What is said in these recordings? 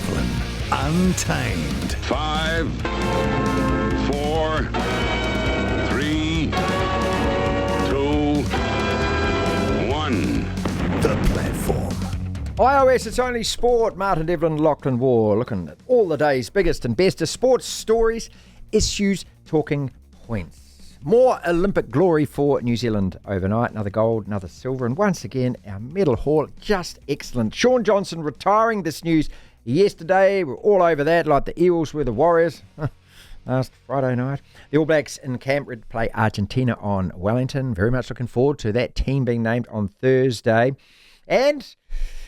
Devlin, Untamed. 5, 4, 3, 2, 1. The Platform. iOS, it's only sport. Martin Devlin, Lachlan War, looking at all the day's biggest and best of sports stories, issues, talking points. More Olympic glory for New Zealand overnight. Another gold, another silver, and once again, our medal haul just excellent. Shaun Johnson retiring. This news yesterday. We're all over that, like the Eels were the Warriors last Friday night. The All Blacks in Canterbury play Argentina on Wellington. Very much looking forward to that team being named on Thursday. And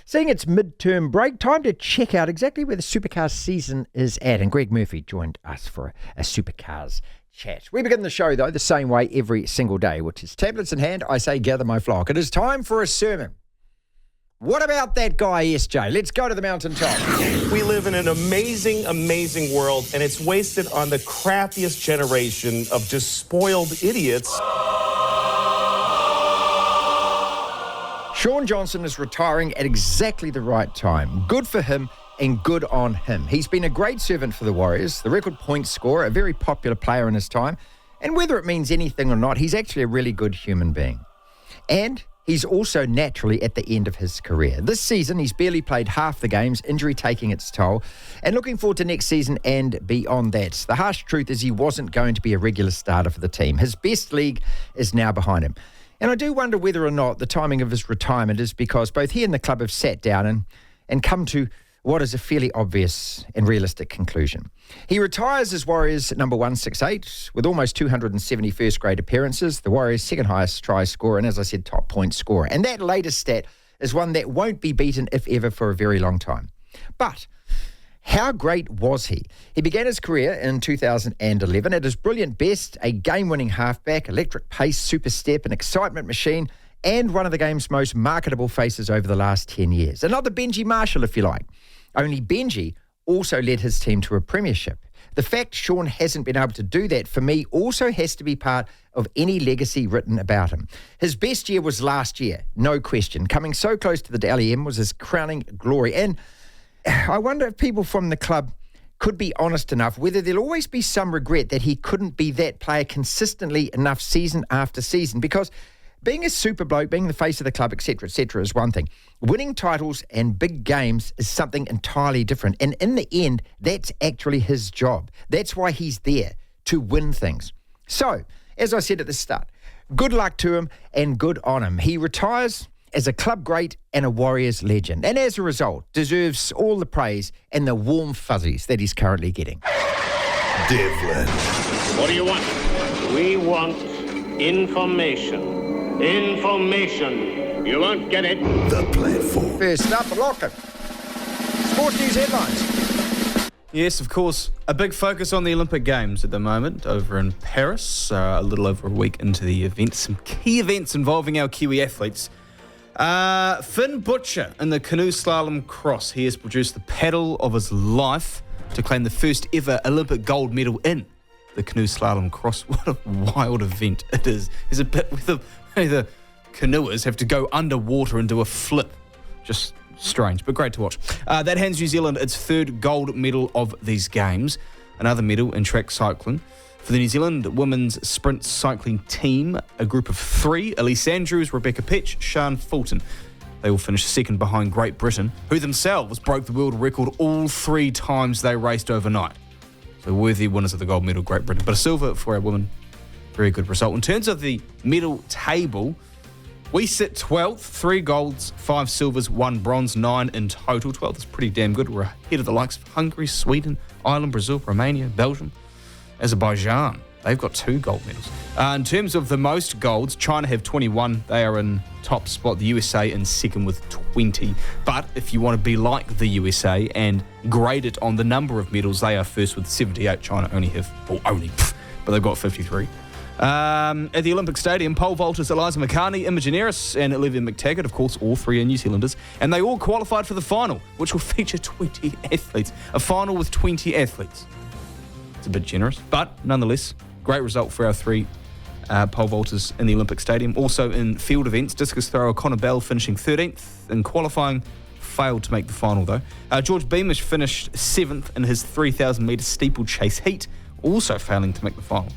seeing its midterm break, time to check out exactly where the Supercars season is at. And Greg Murphy joined us for a Supercars chat. We begin the show, though, the same way every single day, which is tablets in hand. I say, gather my flock. It is time for a sermon. What about that guy, SJ? Let's go to the mountaintop. We live in an amazing, amazing world, and it's wasted on the crappiest generation of just spoiled idiots. Shaun Johnson is retiring at exactly the right time. Good for him and good on him. He's been a great servant for the Warriors, the record point scorer, a very popular player in his time, and whether it means anything or not, he's actually a really good human being. And he's also naturally at the end of his career. This season, he's barely played half the games, injury taking its toll, and looking forward to next season and beyond that. The harsh truth is he wasn't going to be a regular starter for the team. His best league is now behind him. And I do wonder whether or not the timing of his retirement is because both he and the club have sat down and come to what is a fairly obvious and realistic conclusion. He retires as Warriors number 168 with almost 270 first-grade appearances, the Warriors' second highest try scorer, and as I said, top point scorer. And that latest stat is one that won't be beaten, if ever, for a very long time. But how great was he? He began his career in 2011 at his brilliant best, a game-winning halfback, electric pace, super step, an excitement machine, and one of the game's most marketable faces over the last 10 years. Another Benji Marshall, if you like. Only Benji also led his team to a premiership. The fact Shaun hasn't been able to do that, for me, also has to be part of any legacy written about him. His best year was last year, no question. Coming so close to the Dally M was his crowning glory. And I wonder if people from the club could be honest enough, whether there'll always be some regret that he couldn't be that player consistently enough season after season, because being a super bloke, being the face of the club, etc., is one thing. Winning titles and big games is something entirely different. And in the end, that's actually his job. That's why he's there, to win things. So, as I said at the start, good luck to him and good on him. He retires as a club great and a Warriors legend. And as a result, deserves all the praise and the warm fuzzies that he's currently getting. Devlin. What do you want? We want information. Information. You won't get it. The Platform. First up, Lachlan. Sports News headlines. Yes, of course. A big focus on the Olympic Games at the moment over in Paris. A little over a week into the event. Some key events involving our Kiwi athletes. Finn Butcher in the canoe slalom cross. He has produced the paddle of his life to claim the first ever Olympic gold medal in the canoe slalom cross. What a wild event it is. There's a bit where the canoers have to go underwater and do a flip. Just strange, but great to watch. That hands New Zealand its third gold medal of these games. Another medal in track cycling. For the New Zealand women's sprint cycling team, a group of three, Elise Andrews, Rebecca Petch, Sian Fulton. They all finished second behind Great Britain, who themselves broke the world record all 3 times they raced overnight. So worthy winners of the gold medal, Great Britain. But a silver for our women. Very good result. In terms of the medal table, we sit 12th, 3 golds, 5 silvers, 1 bronze, 9 in total. 12th is pretty damn good. We're ahead of the likes of Hungary, Sweden, Ireland, Brazil, Romania, Belgium, Azerbaijan. They've got 2 gold medals. In terms of the most golds, China have 21. They are in top spot. The USA in second with 20. But if you want to be like the USA and grade it on the number of medals, they are first with 78. China but they've got 53. At the Olympic Stadium, pole vaulters Eliza McCartney, Imogen Eris and Olivia McTaggart, of course, all 3 are New Zealanders, and they all qualified for the final, which will feature 20 athletes. A final with 20 athletes. It's a bit generous, but nonetheless, great result for our 3 pole vaulters in the Olympic Stadium. Also in field events, discus thrower Connor Bell finishing 13th in qualifying failed to make the final, though. George Beamish finished 7th in his 3,000-metre steeplechase heat, also failing to make the final.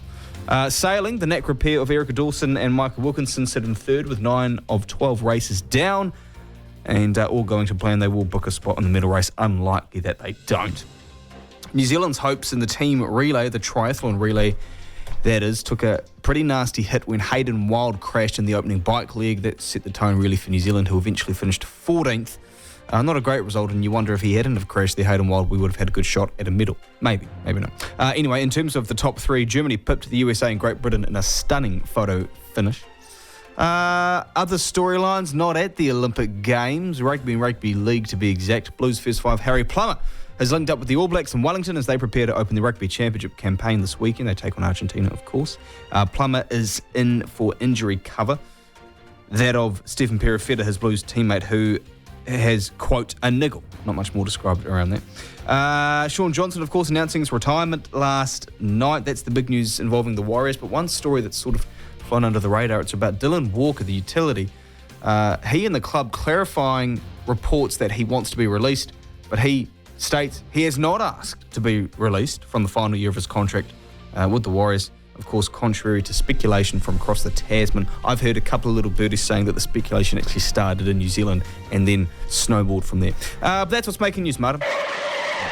Sailing, the knack repair of Erica Dawson and Michael Wilkinson sit in 3rd with 9 of 12 races down. And all going to plan, they will book a spot in the medal race. Unlikely that they don't. New Zealand's hopes in the team relay, the triathlon relay, that is, took a pretty nasty hit when Hayden Wild crashed in the opening bike leg. That set the tone really for New Zealand, who eventually finished 14th. Not a great result, and you wonder if he hadn't have crashed there, Hayden Wild, we would have had a good shot at a medal. Maybe not. Anyway, in terms of the top 3, Germany pipped the USA and Great Britain in a stunning photo finish. Other storylines not at the Olympic Games, rugby and rugby league to be exact. Blues First 5 Harry Plummer has linked up with the All Blacks in Wellington as they prepare to open the Rugby Championship campaign this weekend. They take on Argentina, of course. Plummer is in for injury cover. That of Stephen Perifetta, his Blues teammate, who has, quote, a niggle. Not much more described around that. Shaun Johnson, of course, announcing his retirement last night. That's the big news involving the Warriors. But one story that's sort of flown under the radar, it's about Dylan Walker, the utility. He and the club clarifying reports that he wants to be released, but he states he has not asked to be released from the final year of his contract with the Warriors. Of course, contrary to speculation from across the Tasman. I've heard a couple of little birdies saying that the speculation actually started in New Zealand and then snowballed from there. But that's what's making news, Martin.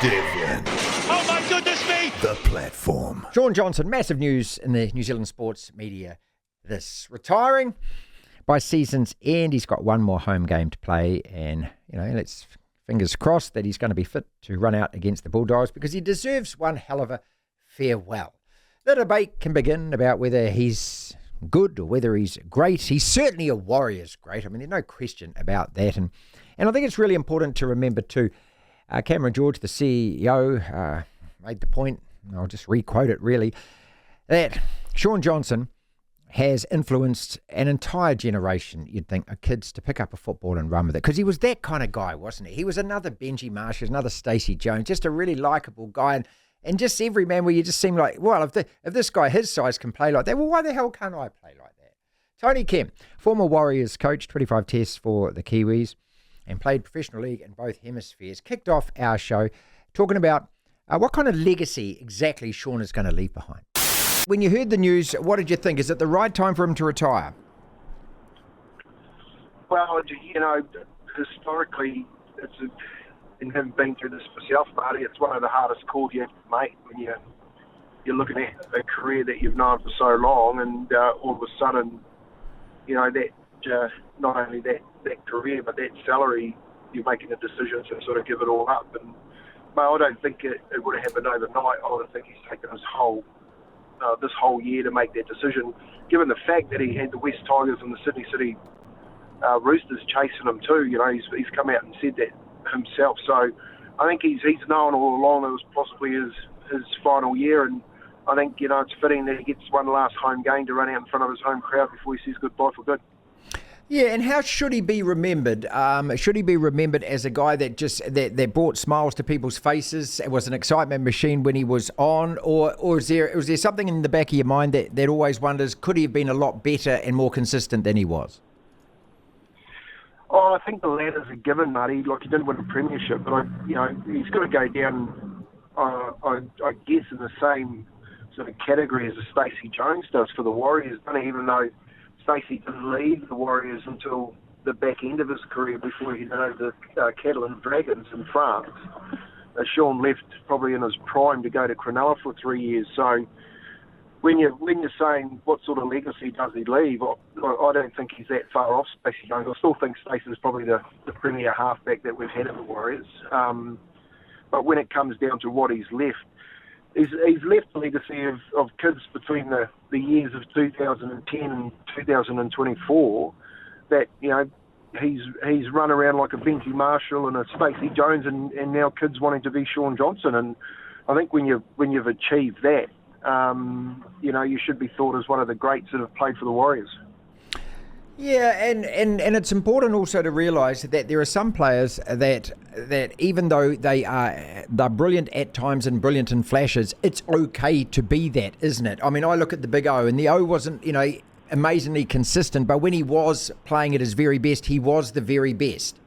Devlin. Oh my goodness me! The platform. Shaun Johnson, massive news in the New Zealand sports media. This retiring by season's end. He's got one more home game to play, and let's fingers crossed that he's going to be fit to run out against the Bulldogs, because he deserves one hell of a farewell. The debate can begin about whether he's good or whether he's great. He's certainly a Warriors great. I mean, there's no question about that. And I think it's really important to remember too, Cameron George, the CEO, made the point, and I'll just re-quote it really, that Shaun Johnson has influenced an entire generation, you'd think, of kids to pick up a football and run with it. Because he was that kind of guy, wasn't he? He was another Benji Marshall, another Stacey Jones, just a really likeable guy. And just every man where you just seem like, well, if this guy his size can play like that, well, why the hell can't I play like that? Tony Kemp, former Warriors coach, 25 tests for the Kiwis, and played professional league in both hemispheres, kicked off our show talking about what kind of legacy exactly Shaun is going to leave behind. When you heard the news, what did you think? Is it the right time for him to retire? Well, historically, and having been through this myself, Marty, it's one of the hardest calls you have to make when you're looking at a career that you've known for so long, and all of a sudden, that not only that career, but that salary, you're making a decision to sort of give it all up. And I don't think it would have happened overnight. I would think he's taken this whole year to make that decision, given the fact that he had the West Tigers and the Sydney City Roosters chasing him too. He's come out and said that himself. So I think he's known all along it was possibly his final year, and I think it's fitting that he gets one last home game to run out in front of his home crowd before he says goodbye for good. Yeah, and how should he be remembered? Should he be remembered as a guy that just that brought smiles to people's faces? It was an excitement machine when he was on, or was there something in the back of your mind that always wonders, could he have been a lot better and more consistent than he was? Oh, I think the latter's a given, Marty. Like, he didn't win a premiership, but he's got to go down, I guess, in the same sort of category as a Stacey Jones does for the Warriors. Even though Stacey didn't leave the Warriors until the back end of his career before he went over to Catalan Dragons in France. Shaun left probably in his prime to go to Cronulla for 3 years. So when you're saying what sort of legacy does he leave, I don't think he's that far off Stacey Jones. I still think Stacey's probably the premier halfback that we've had at the Warriors. But when it comes down to what he's left, he's left a legacy of kids between the years of 2010 and 2024 that, he's run around like a Benji Marshall and a Stacey Jones and now kids wanting to be Shaun Johnson. And I think when you've achieved that, you should be thought as one of the greats that have played for the Warriors. Yeah, and it's important also to realise that there are some players that even though they're brilliant at times and brilliant in flashes, it's okay to be that, isn't it? I mean, I look at the big O, and the O wasn't, amazingly consistent, but when he was playing at his very best, he was the very best.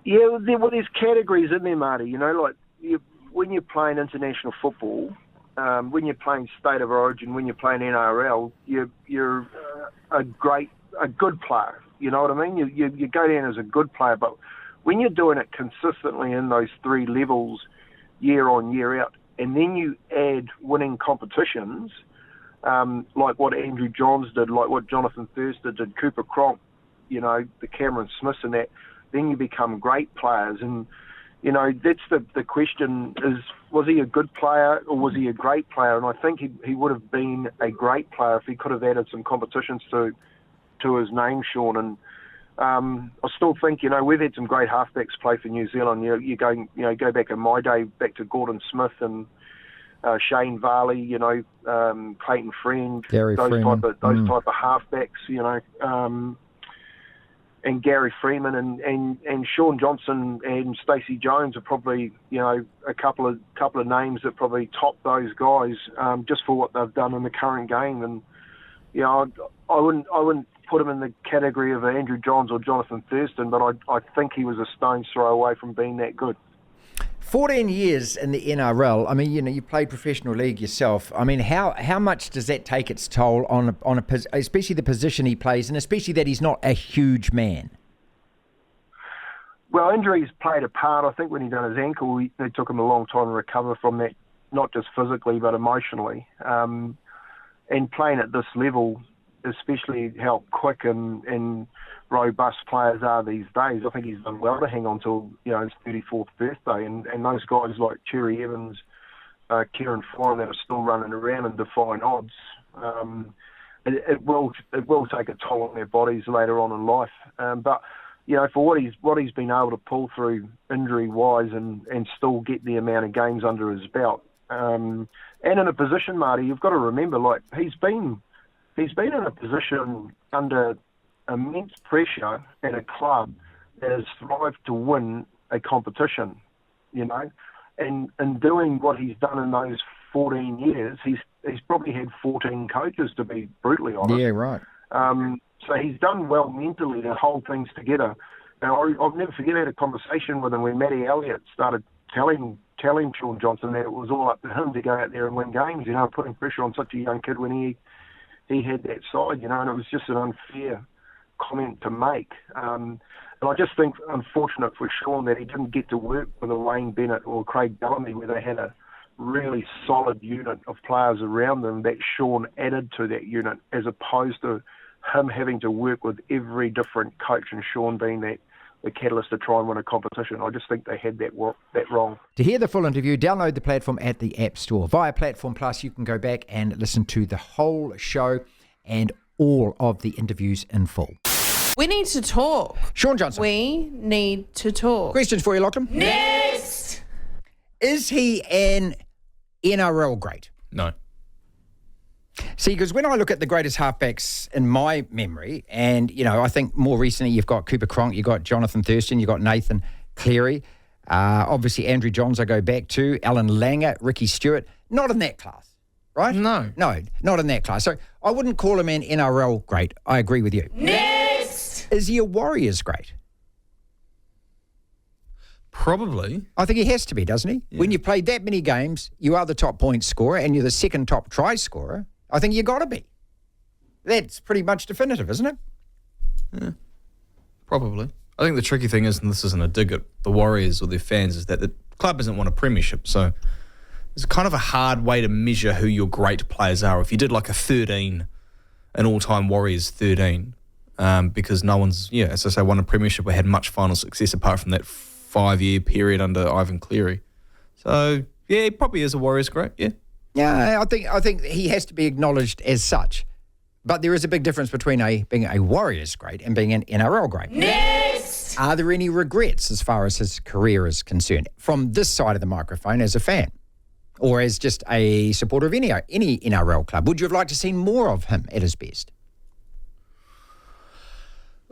Yeah, there's categories in there, Marty. You know, like when you're playing international football, when you're playing State of Origin, when you're playing NRL, you're a good player. You know what I mean? You go down as a good player, but when you're doing it consistently in those 3 levels, year on, year out, and then you add winning competitions, like what Andrew Johns did, like what Jonathan Thurston did, Cooper Cronk, you know, the Cameron Smiths and that, then you become great players. And, you know, that's the question is, was he a good player or was he a great player? And I think he would have been a great player if he could have added some competitions to his name, Shaun. And I still think, you know, we've had some great halfbacks play for New Zealand. You go back in my day, back to Gordon Smith and Shane Varley, you know, Clayton Friend, those type of halfbacks, you know, and Gary Freeman and Shaun Johnson and Stacey Jones are probably, you know, a couple of names that probably top those guys just for what they've done in the current game. And you know, I wouldn't put him in the category of Andrew Johns or Jonathan Thurston, but I think he was a stone's throw away from being that good. 14 years in the NRL. I mean, you know, you played professional league yourself. I mean, how much does that take its toll on especially the position he plays, and especially that he's not a huge man? Well, injuries played a part. I think when he done his ankle, it took him a long time to recover from that, not just physically but emotionally. And playing at this level, especially how quick and robust players are these days, I think he's done well to hang on till, you know, his 34th birthday. And those guys like Cherry Evans, Kieran Foran that are still running around and defying odds, it will take a toll on their bodies later on in life. But you know, for what he's been able to pull through injury-wise and still get the amount of games under his belt, and in a position, Marty, you've got to remember, like he's been in a position under immense pressure at a club that has thrived to win a competition, you know, and doing what he's done in those 14 years, he's probably had 14 coaches, to be brutally honest. Yeah, right. So he's done well mentally to hold things together. Now, I'll never forget, I had a conversation with him when Matty Elliott started telling Shaun Johnson that it was all up to him to go out there and win games, you know, putting pressure on such a young kid when he had that side, you know, and it was just an unfair comment to make. And I just think unfortunate for Shaun that he didn't get to work with a Wayne Bennett or Craig Bellamy, where they had a really solid unit of players around them that Shaun added to that unit, as opposed to him having to work with every different coach and Shaun being the catalyst to try and win a competition. I just think they had that wrong. To hear the full interview, download the platform at the App Store. Via Platform Plus, you can go back and listen to the whole show and all of the interviews in full. We need to talk. Shaun Johnson. We need to talk. Questions for you, Lachlan? Next! Is he an NRL great? No. See, because when I look at the greatest halfbacks in my memory, and, you know, I think more recently you've got Cooper Cronk, you've got Jonathan Thurston, you've got Nathan Cleary, obviously Andrew Johns I go back to, Alan Langer, Ricky Stewart, not in that class, right? No, not in that class. So I wouldn't call him an NRL great. I agree with you. Next! Is he a Warriors great? Probably. I think he has to be, doesn't he? Yeah. When you've played that many games, you are the top point scorer and you're the second top try scorer. I think you got to be. That's pretty much definitive, isn't it? Yeah, probably. I think the tricky thing is, and this isn't a dig at the Warriors or their fans, is that the club hasn't won a premiership. So it's kind of a hard way to measure who your great players are. If you did like a 13, an all-time Warriors 13, because no one's, as I say, won a premiership or had much final success apart from that 5-year period under Ivan Cleary. So, yeah, he probably is a Warriors great, yeah. Yeah, I think he has to be acknowledged as such. But there is a big difference between being a Warriors great and being an NRL great. Next! Are there any regrets as far as his career is concerned from this side of the microphone as a fan or as just a supporter of any NRL club? Would you have liked to see more of him at his best?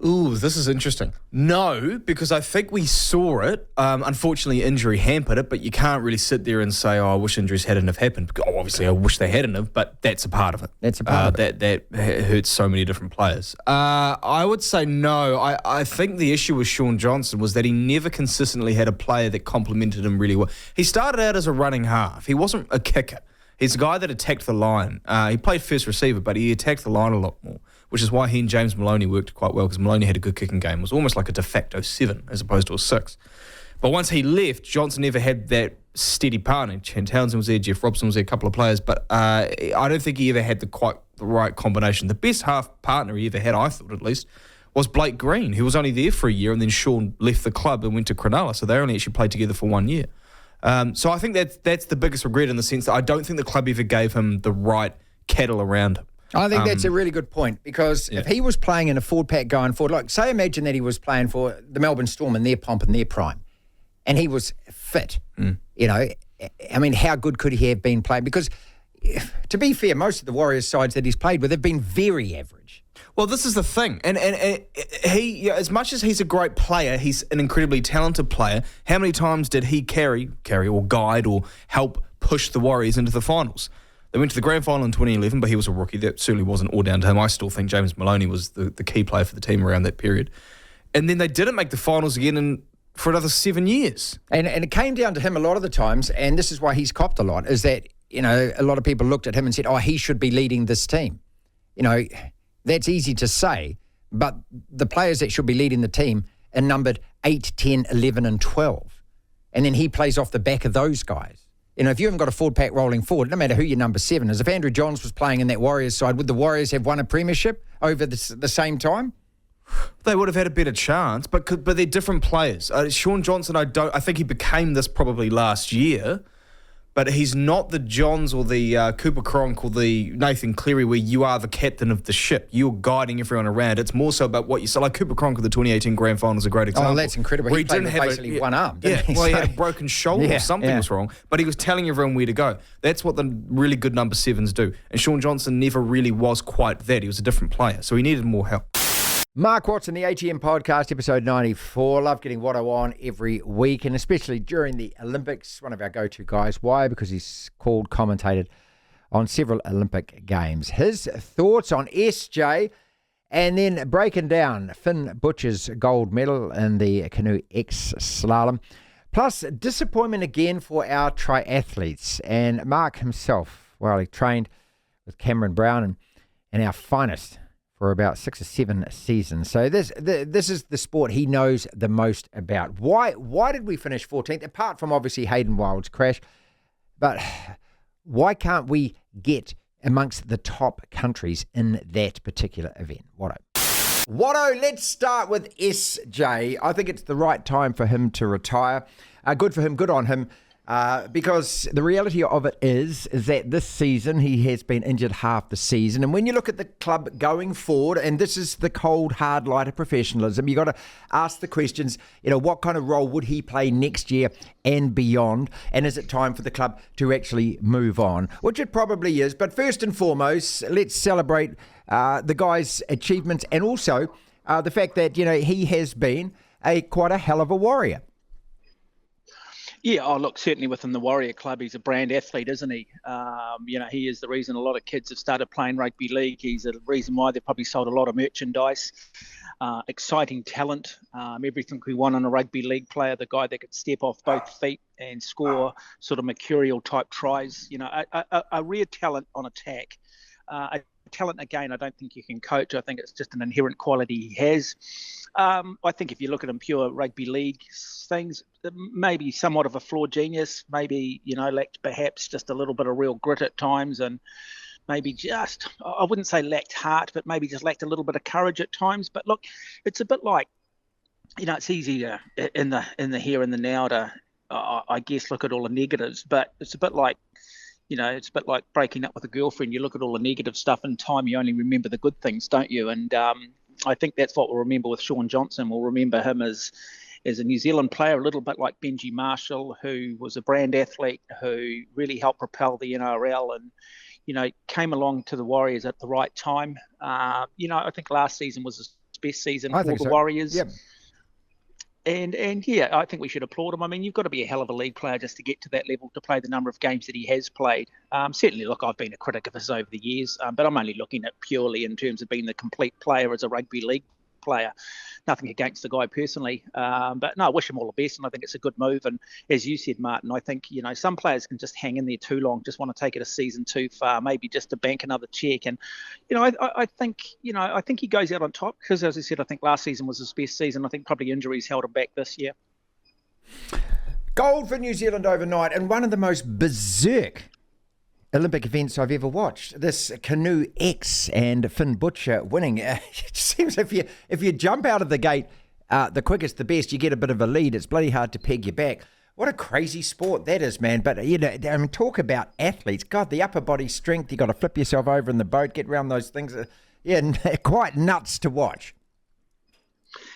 Ooh, this is interesting. No, because I think we saw it. Unfortunately, injury hampered it, but you can't really sit there and say, I wish injuries hadn't have happened. Obviously, I wish they hadn't have, but that's a part of it. That's a part of it. That hurts so many different players. I would say no. I think the issue with Shaun Johnson was that he never consistently had a player that complemented him really well. He started out as a running half. He wasn't a kicker. He's a guy that attacked the line. He played first receiver, but he attacked the line a lot more, which is why he and James Maloney worked quite well, because Maloney had a good kicking game. It was almost like a de facto 7 as opposed to a 6. But once he left, Johnson never had that steady partner. Chan Townsend was there, Jeff Robson was there, a couple of players, but I don't think he ever had the right combination. The best half partner he ever had, I thought at least, was Blake Green, who was only there for a year, and then Shaun left the club and went to Cronulla, so they only actually played together for 1 year. So I think that's the biggest regret, in the sense that I don't think the club ever gave him the right cattle around him. I think that's a really good point, because if he was playing in a forward pack going forward, like say imagine that he was playing for the Melbourne Storm in their pomp and their prime, and he was fit, you know, I mean, how good could he have been playing? Because to be fair, most of the Warriors sides that he's played with have been very average. Well, this is the thing, and he, as much as he's a great player, he's an incredibly talented player. How many times did he carry or guide or help push the Warriors into the finals? They went to the grand final in 2011, but he was a rookie. That certainly wasn't all down to him. I still think James Maloney was the key player for the team around that period. And then they didn't make the finals again for another 7 years. And it came down to him a lot of the times, and this is why he's copped a lot, is that, you know, a lot of people looked at him and said, he should be leading this team. You know, that's easy to say, but the players that should be leading the team are numbered 8, 10, 11 and 12. And then he plays off the back of those guys. You know, if you haven't got a forward pack rolling forward, no matter who your number 7 is, if Andrew Johns was playing in that Warriors side, would the Warriors have won a premiership over the same time? They would have had a better chance, but they're different players. Shaun Johnson, I think he became this probably last year, but he's not the Johns or the Cooper Cronk or the Nathan Cleary where you are the captain of the ship. You're guiding everyone around. It's more so about what you say. Like Cooper Cronk of the 2018 Grand Final is a great example. Oh, that's incredible. He played with basically one arm, didn't he? Well, he had a broken shoulder or something was wrong, but he was telling everyone where to go. That's what the really good number 7s do. And Shaun Johnson never really was quite that. He was a different player, so he needed more help. Mark Watson, the AGM podcast, episode 94. Love getting Watto on every week, and especially during the Olympics. One of our go-to guys. Why? Because he's commentated on several Olympic games. His thoughts on SJ, and then breaking down Finn Butcher's gold medal in the canoe X slalom. Plus, disappointment again for our triathletes. And Mark himself, well, he trained with Cameron Brown and our finest for about 6 or 7 seasons. So this is the sport he knows the most about. Why did we finish 14th? Apart from obviously Hayden Wild's crash, but why can't we get amongst the top countries in that particular event? Watto, let's start with SJ. I think it's the right time for him to retire. Good for him, good on him. Because the reality of it is that this season he has been injured half the season. And when you look at the club going forward, and this is the cold, hard light of professionalism, you've got to ask the questions, you know, what kind of role would he play next year and beyond? And is it time for the club to actually move on? Which it probably is. But first and foremost, let's celebrate the guy's achievements, and also the fact that, you know, he has been quite a hell of a warrior. Yeah, look, certainly within the Warrior Club, he's a brand athlete, isn't he? You know, he is the reason a lot of kids have started playing rugby league. He's the reason why they've probably sold a lot of merchandise. Exciting talent, everything we want in a rugby league player, the guy that could step off both feet and score sort of mercurial type tries. You know, a rare talent on attack. A talent, again, I don't think you can coach. I think it's just an inherent quality he has. I think if you look at him pure rugby league things, maybe somewhat of a flawed genius, maybe, you know, lacked perhaps just a little bit of real grit at times, and maybe just, I wouldn't say lacked heart, but maybe just lacked a little bit of courage at times. But look, it's a bit like, you know, it's easy to, in the here and the now to, I guess, look at all the negatives, but it's a bit like, you know, it's a bit like breaking up with a girlfriend. You look at all the negative stuff in time, you only remember the good things, don't you? And I think that's what we'll remember with Shaun Johnson. We'll remember him as a New Zealand player, a little bit like Benji Marshall, who was a brand athlete, who really helped propel the NRL and, you know, came along to the Warriors at the right time. You know, I think last season was best season I for think the so. Warriors. Yep. And yeah, I think we should applaud him. I mean, you've got to be a hell of a league player just to get to that level, to play the number of games that he has played. Certainly, look, I've been a critic of his over the years, but I'm only looking at purely in terms of being the complete player as a rugby league player. Nothing against the guy personally, but no, I wish him all the best, and I think it's a good move. And as you said, Martin, I think some players can just hang in there too long, just want to take it a season too far, maybe just to bank another check. And I think he goes out on top because, as I said, I think last season was his best season. I think probably injuries held him back this year. Gold for New Zealand overnight, and one of the most berserk Olympic events I've ever watched. This canoe X and Finn Butcher winning. It seems if you jump out of the gate the quickest, the best, you get a bit of a lead. It's bloody hard to peg you back. What a crazy sport that is, man. But, I mean, talk about athletes. God, the upper body strength. You got to flip yourself over in the boat, get around those things. Quite nuts to watch.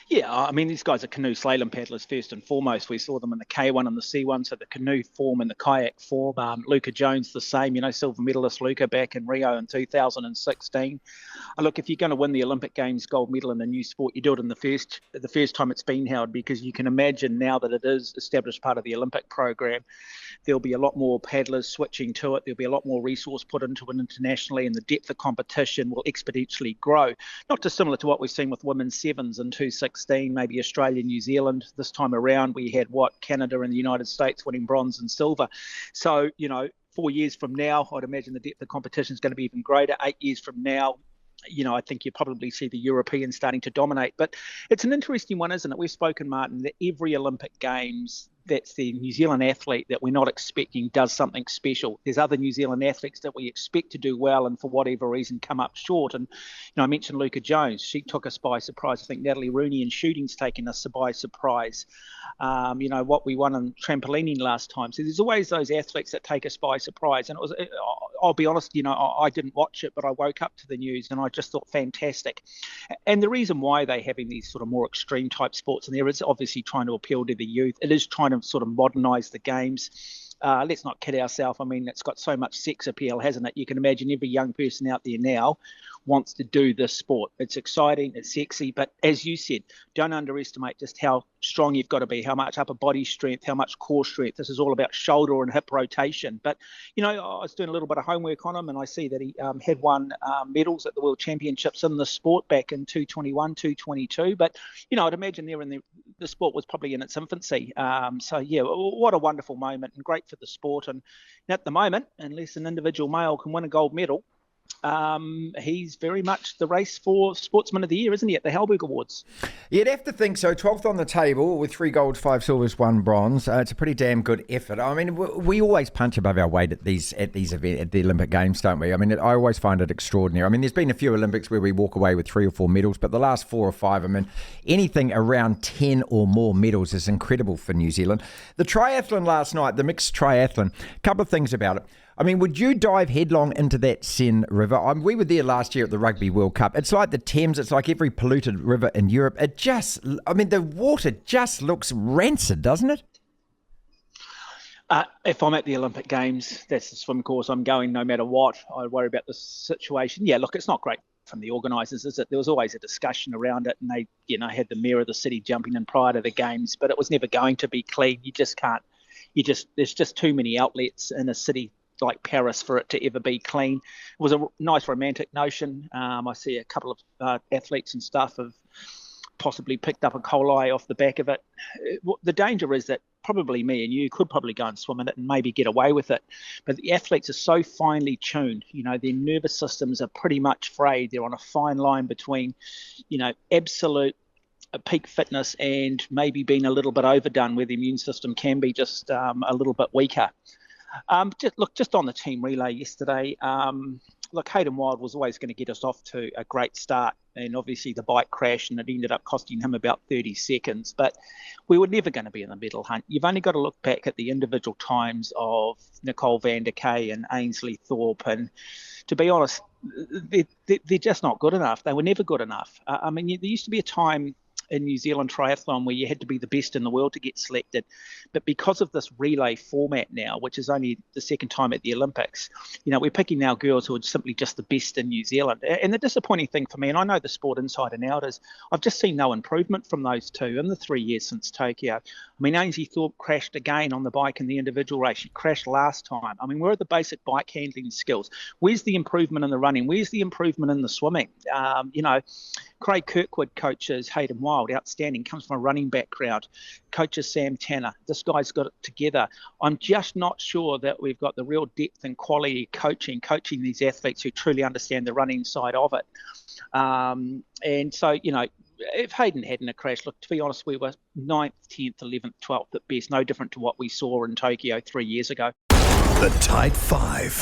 Yeah, I mean, these guys are canoe slalom paddlers first and foremost. We saw them in the K1 and the C1, so the canoe form and the kayak form. Luca Jones, the same, silver medalist Luca back in Rio in 2016. Look, if you're going to win the Olympic Games gold medal in a new sport, you do it in the first time it's been held, because you can imagine now that it is established part of the Olympic program, there'll be a lot more paddlers switching to it. There'll be a lot more resource put into it internationally, and the depth of competition will exponentially grow. Not dissimilar to what we've seen with women's sevens in 2016, maybe Australia, New Zealand. This time around, we had Canada and the United States winning bronze and silver. So, 4 years from now, I'd imagine the depth of competition is going to be even greater. 8 years from now, I think you probably see the Europeans starting to dominate. But it's an interesting one, isn't it? We've spoken, Martin, that every Olympic Games, that's the New Zealand athlete that we're not expecting does something special. There's other New Zealand athletes that we expect to do well and for whatever reason come up short. And, I mentioned Luca Jones. She took us by surprise. I think Natalie Rooney in shooting's taken us by surprise. What we won in trampolining last time. So there's always those athletes that take us by surprise. And I'll be honest, I didn't watch it, but I woke up to the news and I just thought fantastic. And the reason why they're having these sort of more extreme type sports, and there is obviously trying to appeal to the youth. It is trying to sort of modernise the games. Let's not kid ourselves. I mean, it's got so much sex appeal, hasn't it? You can imagine every young person out there now wants to do this sport. It's exciting, it's sexy, but as you said, don't underestimate just how strong you've got to be, how much upper body strength, how much core strength. This is all about shoulder and hip rotation. But, I was doing a little bit of homework on him, and I see that he had won medals at the World Championships in the sport back in 221, 222. But, I'd imagine the sport was probably in its infancy. So, yeah, what a wonderful moment and great for the sport. And at the moment, unless an individual male can win a gold medal, he's very much the race for Sportsman of the Year, isn't he, at the Halberg Awards? You'd have to think so. 12th on the table with 3 golds, 5 silvers, 1 bronze. It's a pretty damn good effort. I mean, we always punch above our weight at these events, at the Olympic Games, don't we? I mean, I always find it extraordinary. I mean, there's been a few Olympics where we walk away with 3 or 4 medals, but the last 4 or 5, I mean, anything around 10 or more medals is incredible for New Zealand. The triathlon last night, the mixed triathlon, a couple of things about it. I mean, would you dive headlong into that Seine River? We were there last year at the Rugby World Cup. It's like the Thames. It's like every polluted river in Europe. The water just looks rancid, doesn't it? If I'm at the Olympic Games, that's the swim course I'm going no matter what. I worry about the situation. Yeah, look, it's not great from the organisers, is it? There was always a discussion around it, and they, had the mayor of the city jumping in prior to the Games, but it was never going to be clean. You just can't. There's just too many outlets in a city like Paris for it to ever be clean. It was a nice romantic notion. I see a couple of athletes and stuff have possibly picked up a coli off the back of it. The danger is that probably me and you could probably go and swim in it and maybe get away with it. But the athletes are so finely tuned. Their nervous systems are pretty much frayed. They're on a fine line between, absolute peak fitness and maybe being a little bit overdone, where the immune system can be just a little bit weaker. Just on the team relay yesterday, Hayden Wild was always going to get us off to a great start, and obviously the bike crashed and it ended up costing him about 30 seconds, but we were never going to be in the medal hunt. You've only got to look back at the individual times of Nicole van der Kay and Ainsley Thorpe, and to be honest, they're just not good enough. They were never good enough. There used to be a time in New Zealand triathlon where you had to be the best in the world to get selected. But because of this relay format now, which is only the second time at the Olympics, we're picking now girls who are simply just the best in New Zealand. And the disappointing thing for me, and I know the sport inside and out, is I've just seen no improvement from those two in the 3 years since Tokyo. I mean, Ainsley Thorpe crashed again on the bike in the individual race. She crashed last time. I mean, where are the basic bike handling skills? Where's the improvement in the running? Where's the improvement in the swimming? Craig Kirkwood coaches Hayden Wild, outstanding, comes from a running background, coaches Sam Tanner. This guy's got it together. I'm just not sure that we've got the real depth and quality coaching these athletes who truly understand the running side of it. And so, if Hayden hadn't crashed, look, to be honest, we were 9th, 10th, 11th, 12th at best, no different to what we saw in Tokyo 3 years ago. The Tight Five.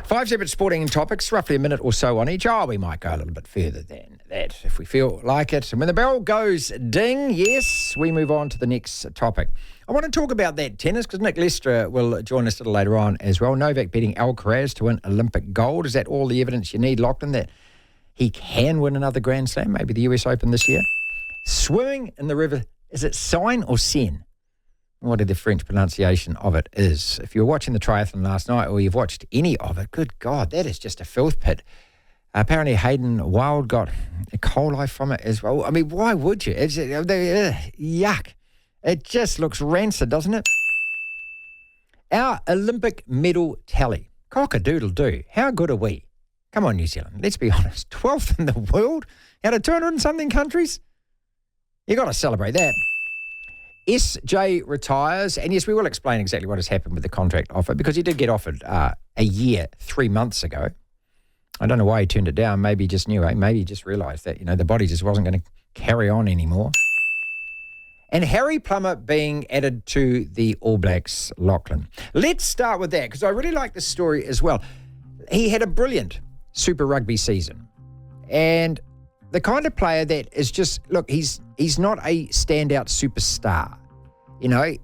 5 separate sporting topics, roughly a minute or so on each. We might go a little bit further than that if we feel like it. And when the bell goes ding, yes, we move on to the next topic. I want to talk about that tennis because Nick Lester will join us a little later on as well. Novak beating Alcaraz to win Olympic gold. Is that all the evidence you need, Lachlan, that he can win another Grand Slam, maybe the US Open this year? Swimming in the river, is it Seine or Seine? Whatever the French pronunciation of it is. If you were watching the triathlon last night or you've watched any of it, good God, that is just a filth pit. Apparently Hayden Wild got E. coli from it as well. I mean, why would you? It's yuck. It just looks rancid, doesn't it? Our Olympic medal tally. Cock-a-doodle-doo. How good are we? Come on, New Zealand. Let's be honest. 12th in the world out of 200 and something countries. You got to celebrate that. SJ retires, and yes, we will explain exactly what has happened with the contract offer because he did get offered a year 3 months ago. I don't know why he turned it down. Maybe he just knew, maybe he just realised that, the body just wasn't going to carry on anymore. And Harry Plummer being added to the All Blacks, Lachlan. Let's start with that because I really like this story as well. He had a brilliant Super Rugby season, and the kind of player that is just, look, he's not a standout superstar.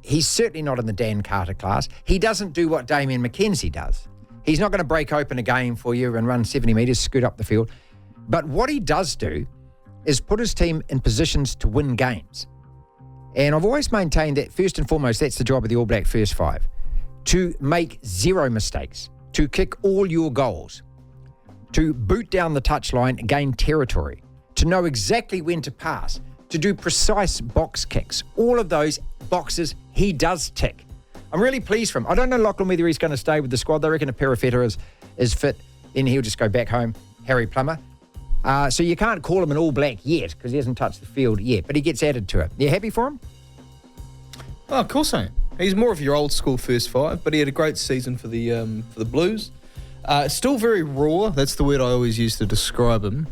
He's certainly not in the Dan Carter class. He doesn't do what Damien McKenzie does. He's not going to break open a game for you and run 70 metres, scoot up the field. But what he does do is put his team in positions to win games. And I've always maintained that, first and foremost, that's the job of the All Black first five. To make zero mistakes, to kick all your goals, to boot down the touchline and gain territory, to know exactly when to pass, to do precise box kicks. All of those boxes he does tick. I'm really pleased for him. I don't know, Lachlan, whether he's going to stay with the squad. They reckon if Perifetta is fit, then he'll just go back home, Harry Plummer. So you can't call him an All Black yet because he hasn't touched the field yet, but he gets added to it. You happy for him? Oh, of course I am. He's more of your old school first five, but he had a great season for the Blues. Still very raw. That's the word I always use to describe him.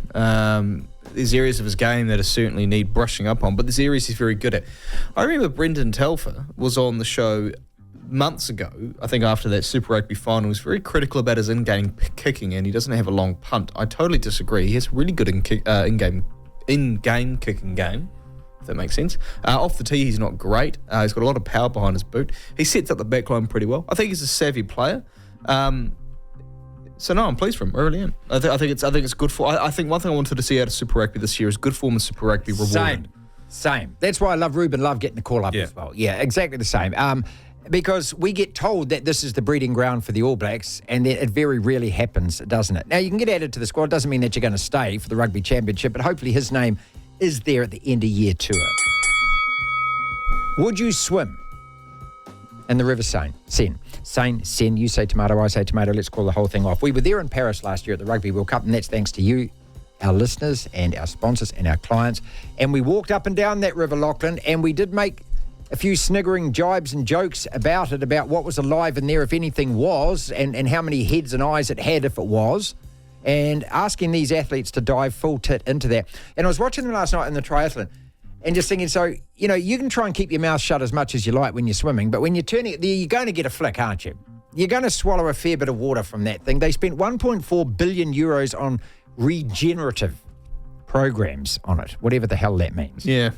There's areas of his game that certainly need brushing up on, but there's areas he's very good at. I remember Brendan Telfer was on the show months ago, I think after that Super Rugby final, was very critical about his in-game kicking, and he doesn't have a long punt. I totally disagree. He has really good in-game kicking game, if that makes sense. Off the tee, he's not great. He's got a lot of power behind his boot. He sets up the backline pretty well. I think he's a savvy player. So no, I'm pleased for him. I really am. I think it's good for. I think one thing I wanted to see out of Super Rugby this year is good form in Super Rugby rewarded. Same. That's why I love Ruben Love getting the call up as well. Yeah, exactly the same. Because we get told that this is the breeding ground for the All Blacks, and it very rarely happens, doesn't it? Now, you can get added to the squad. Doesn't mean that you're going to stay for the Rugby Championship, but hopefully his name is there at the end of year tour. Would you swim in the River Seine? Seine, you say tomato, I say tomato. Let's call the whole thing off. We were there in Paris last year at the Rugby World Cup, and that's thanks to you, our listeners and our sponsors and our clients. And we walked up and down that river, Lachlan, and we did make a few sniggering jibes and jokes about it, about what was alive in there, if anything was, and how many heads and eyes it had if it was, and asking these athletes to dive full tit into that. And I was watching them last night in the triathlon and just thinking, so, you can try and keep your mouth shut as much as you like when you're swimming, but when you're turning it, you're going to get a flick, aren't you? You're going to swallow a fair bit of water from that thing. They spent 1.4 billion euros on regenerative programs on it, whatever the hell that means. Yeah.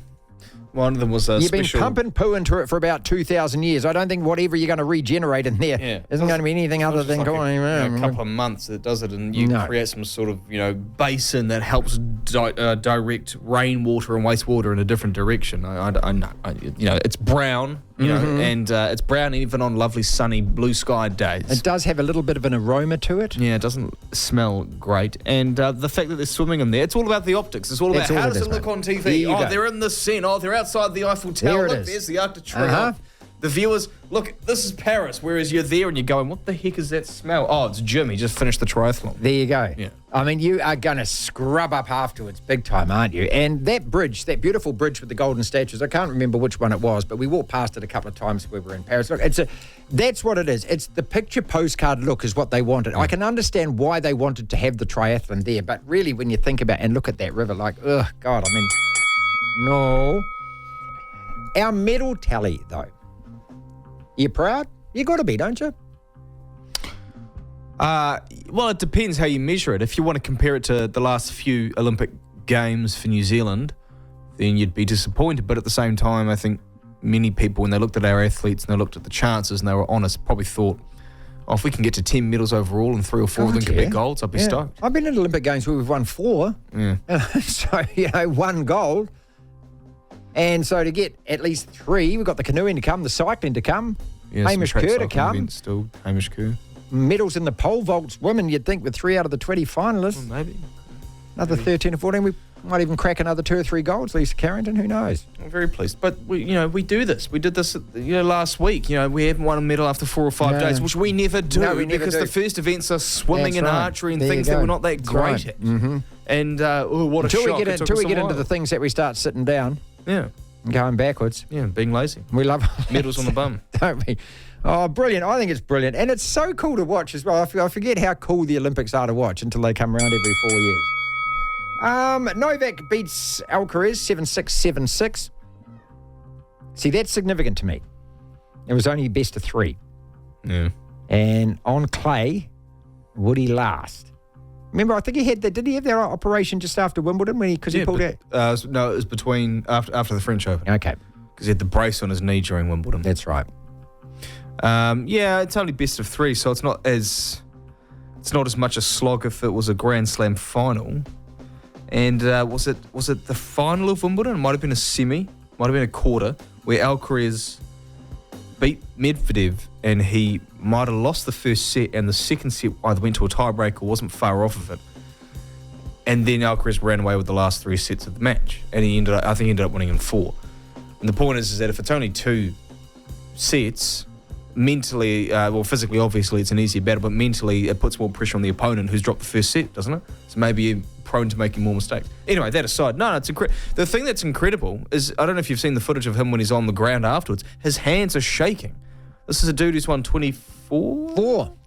One of them was a You've special... been pumping poo into it for about 2,000 years. I don't think whatever you're going to regenerate in there isn't going to be anything other than going a couple of months that does it, and you create some sort of basin that helps direct rainwater and wastewater in a different direction. I know, it's brown, and it's brown even on lovely sunny blue sky days. It does have a little bit of an aroma to it. Yeah, it doesn't smell great, and the fact that they're swimming in there, it's all about the optics. It's all about how does it look on TV. They're in the scene. Oh, they're outside the Eiffel Tower. Look, there's the Arc de Triomphe. The viewers, look, this is Paris, whereas you're there and you're going, what the heck is that smell? Oh, it's Jim. He just finished the triathlon. There you go. Yeah. I mean, you are going to scrub up afterwards big time, aren't you? And that bridge, that beautiful bridge with the golden statues, I can't remember which one it was, but we walked past it a couple of times when we were in Paris. Look, that's what it is. It's the picture postcard look is what they wanted. I can understand why they wanted to have the triathlon there, but really when you think about and look at that river, like, oh, God, I mean, no. Our medal tally, though. You proud? You got to be, don't you? Well, it depends how you measure it. If you want to compare it to the last few Olympic Games for New Zealand, then you'd be disappointed. But at the same time, I think many people, when they looked at our athletes and they looked at the chances and they were honest, probably thought, if we can get to 10 medals overall and 3 or 4 of them could be golds, I'd be stoked. I've been at Olympic Games where we've won 4. Yeah. So, 1 gold. And so to get at least 3, we've got the canoeing to come, the cycling to come, Hamish Kerr to come. Still, Hamish Kerr. Medals in the pole vaults women, you'd think, with 3 out of the 20 finalists. Well, maybe. Another 13 or 14. We might even crack another 2 or 3 golds, Lisa Carrington. Who knows? I'm very pleased. But, we do this. We did this last week. We haven't won a medal after 4 or 5 days, which we never do. No, we never because do. the first events are swimming and archery and there things that we're not that great at. Mm-hmm. And what a until shock. Until we get into the things that we start sitting down. Yeah. And going backwards. Yeah, being lazy. We love medals on the bum. Don't we? Oh, brilliant. I think it's brilliant. And it's so cool to watch as well. I forget how cool the Olympics are to watch until they come around every 4 years. Novak beats Alcaraz 7-6, 7-6. See, that's significant to me. It was only best of 3. Yeah. And on clay, would he last? Remember, I think he had that. Did he have that operation just after Wimbledon because he pulled out? No, it was between after the French Open. Okay. Because he had the brace on his knee during Wimbledon. That's right. It's only best of 3, so it's not as much a slog if it was a Grand Slam final. And was it the final of Wimbledon? It might have been a semi, might have been a quarter, where Alcaraz beat Medvedev and he might have lost the first set and the second set either went to a tiebreak or wasn't far off of it. And then Alcaraz ran away with the last 3 sets of the match. And I think he ended up winning in 4. And the point is that if it's only 2 sets, mentally, physically, obviously, it's an easier battle, but mentally, it puts more pressure on the opponent who's dropped the first set, doesn't it? So maybe you're prone to making more mistakes. Anyway, that aside, it's incredible. The thing that's incredible is, I don't know if you've seen the footage of him when he's on the ground afterwards, his hands are shaking. This is a dude who's won 24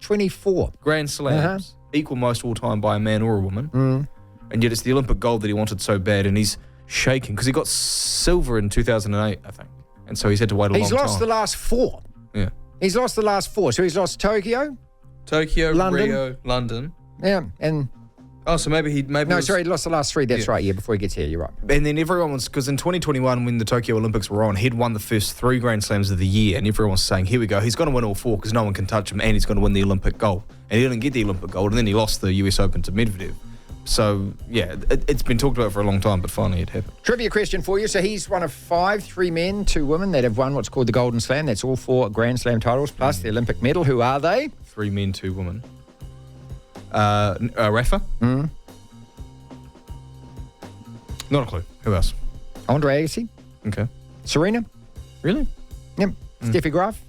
Grand Slams, equal most all time by a man or a woman. And yet it's the Olympic gold that he wanted so bad, and he's shaking because he got silver in 2008, I think. And so he's had to wait a long time. He's lost the last 4. Yeah. He's lost the last 4. So he's lost Tokyo, London, Rio, London. Yeah, and... Oh, so maybe he lost the last 3. That's right, before he gets here, you're right. And then everyone was... Because in 2021, when the Tokyo Olympics were on, he'd won the first 3 Grand Slams of the year, and everyone was saying, here we go, he's going to win all 4 because no one can touch him, and he's going to win the Olympic gold. And he didn't get the Olympic gold, and then he lost the US Open to Medvedev. So, it's been talked about for a long time, but finally it happened. Trivia question for you. So he's one of 5, 3 men, 2 women that have won what's called the Golden Slam. That's all 4 Grand Slam titles plus the Olympic medal. Who are they? 3 men, 2 women. Rafa? Not a clue. Who else? Andre Agassi. Okay. Serena. Really? Yep. Steffi Graf.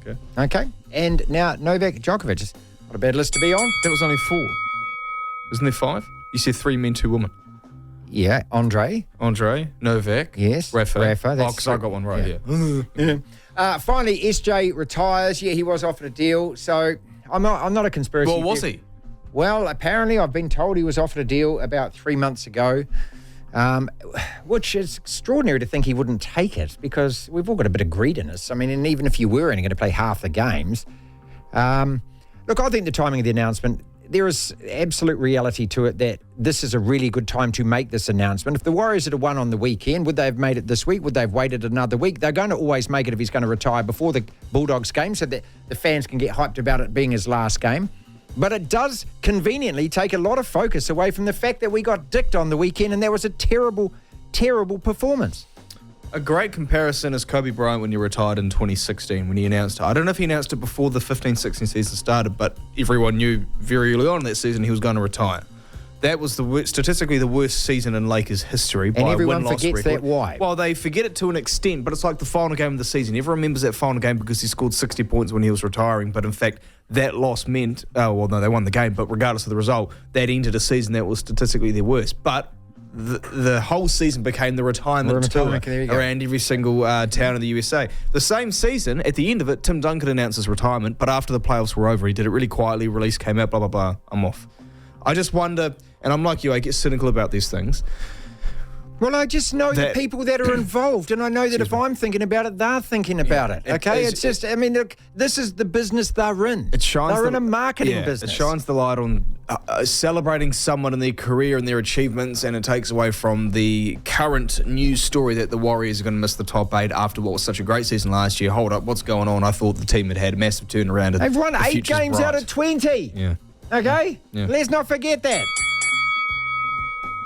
Okay. Okay. And now Novak Djokovic. Not a bad list to be on. That was only 4. Isn't there 5? You said 3 men, 2 women. Yeah. Andre, Novak. Yes. Rafa. That's I got one right here. Finally, SJ retires. Yeah, he was offered a deal. So I'm not a conspiracy. Well, was he? Well, apparently I've been told he was offered a deal about 3 months ago, which is extraordinary to think he wouldn't take it because we've all got a bit of greediness. I mean, and even if you were only going to play half the games, look, I think the timing of the announcement, there is absolute reality to it that this is a really good time to make this announcement. If the Warriors had won on the weekend, would they have made it this week? Would they have waited another week? They're going to always make it if he's going to retire before the Bulldogs game so that the fans can get hyped about it being his last game. But it does conveniently take a lot of focus away from the fact that we got dicked on the weekend and that was a terrible, terrible performance. A great comparison is Kobe Bryant when he retired in 2016 when he announced it. I don't know if he announced it before the 15-16 season started, but everyone knew very early on in that season he was going to retire. That was statistically the worst season in Lakers history by and a everyone win-loss forgets record. that. Why? Well, they forget it to an extent, but it's like the final game of the season. Everyone remembers that final game because he scored 60 points when he was retiring, but in fact, that loss meant, they won the game, but regardless of the result, that ended a season that was statistically their worst. But the whole season became the retirement tour around every single town in the USA. The same season, at the end of it, Tim Duncan announced his retirement, but after the playoffs were over, he did it really quietly, release came out, blah, blah, blah, I'm off. I just wonder, and I'm like you, I get cynical about these things. Well, I just know the people that are involved, and I know that if I'm thinking about it, they're thinking about it. Okay, it's just, I mean, look, this is the business they're in. They're in a marketing business. It shines the light on celebrating someone in their career and their achievements, and it takes away from the current news story that the Warriors are going to miss the top 8 after what was such a great season last year. Hold up, what's going on? I thought the team had a massive turnaround. They've won 8 games out of 20. Yeah. Okay? Yeah. Let's not forget that.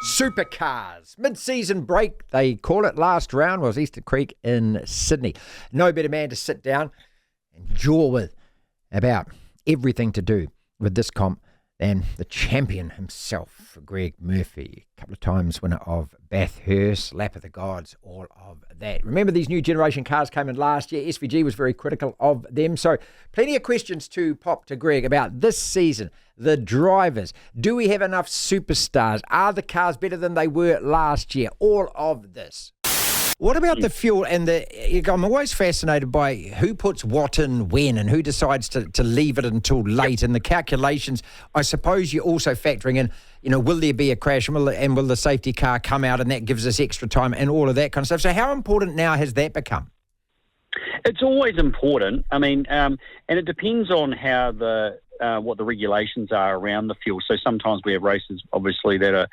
Supercars, mid-season break, they call it. Last round was Easter Creek in Sydney. No better man to sit down and jaw with about everything to do with this comp than the champion himself, Greg Murphy. A couple of times winner of Bathurst, Lap of the Gods, all of that. Remember, these new generation cars came in last year. SVG was very critical of them. So plenty of questions to pop to Greg about this season. The drivers. Do we have enough superstars? Are the cars better than they were last year? All of this. What about the fuel and I'm always fascinated by who puts what in when and who decides to leave it until late and the calculations. I suppose you're also factoring in, will there be a crash and will the safety car come out and that gives us extra time and all of that kind of stuff. So how important now has that become? It's always important. I mean, and it depends on how what the regulations are around the fuel. So sometimes we have races, obviously, that are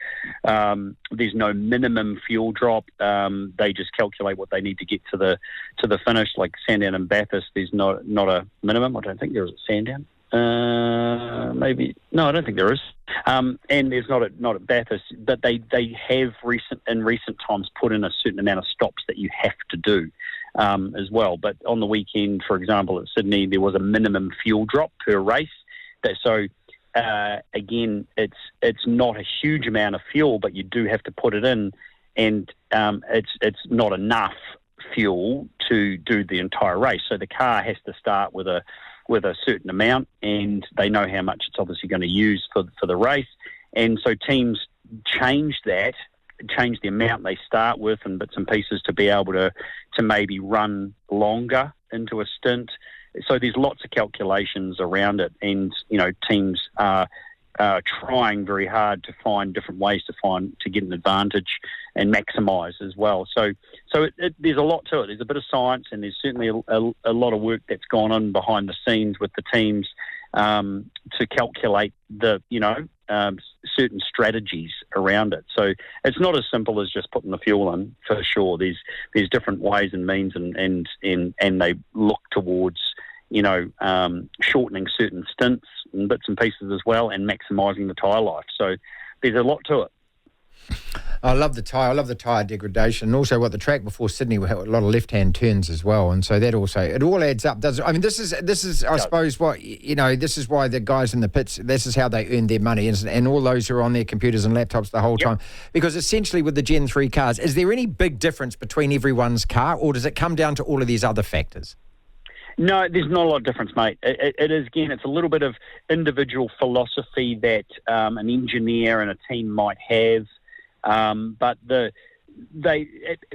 there's no minimum fuel drop. They just calculate what they need to get to the finish. Like Sandown and Bathurst, there's not a minimum. I don't think there is at Sandown. Maybe no, I don't think there is. And there's not at Bathurst, but they have in recent times put in a certain amount of stops that you have to do. As well. But on the weekend, for example, at Sydney, there was a minimum fuel drop per race. So again, it's not a huge amount of fuel, but you do have to put it in, and it's not enough fuel to do the entire race. So the car has to start with a certain amount, and they know how much it's obviously going to use for the race. And so teams change the amount they start with and bits and pieces to be able to maybe run longer into a stint. So there's lots of calculations around it, and teams are trying very hard to find different ways to get an advantage and maximise as well. So there's a lot to it. There's a bit of science, and there's certainly a lot of work that's gone on behind the scenes with the teams to calculate the certain strategies around it. So it's not as simple as just putting the fuel in, for sure. There's different ways and means, and they look towards shortening certain stints and bits and pieces as well, and maximising the tyre life. So there's a lot to it. I love the tyre degradation, and also what the track before Sydney had a lot of left-hand turns as well, and so that also, it all adds up, doesn't it? I mean, this is I suppose what, this is why the guys in the pits, this is how they earn their money, and all those who are on their computers and laptops the whole time, because essentially with the Gen 3 cars, is there any big difference between everyone's car, or does it come down to all of these other factors? No, there's not a lot of difference, mate. It is, again, it's a little bit of individual philosophy that an engineer and a team might have. But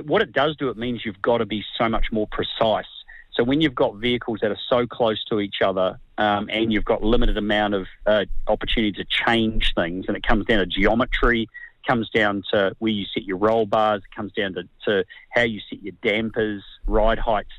what it does do, it means you've got to be so much more precise. So when you've got vehicles that are so close to each other, and you've got limited amount of opportunity to change things, and it comes down to geometry, comes down to where you set your roll bars, it comes down to how you set your dampers, ride heights.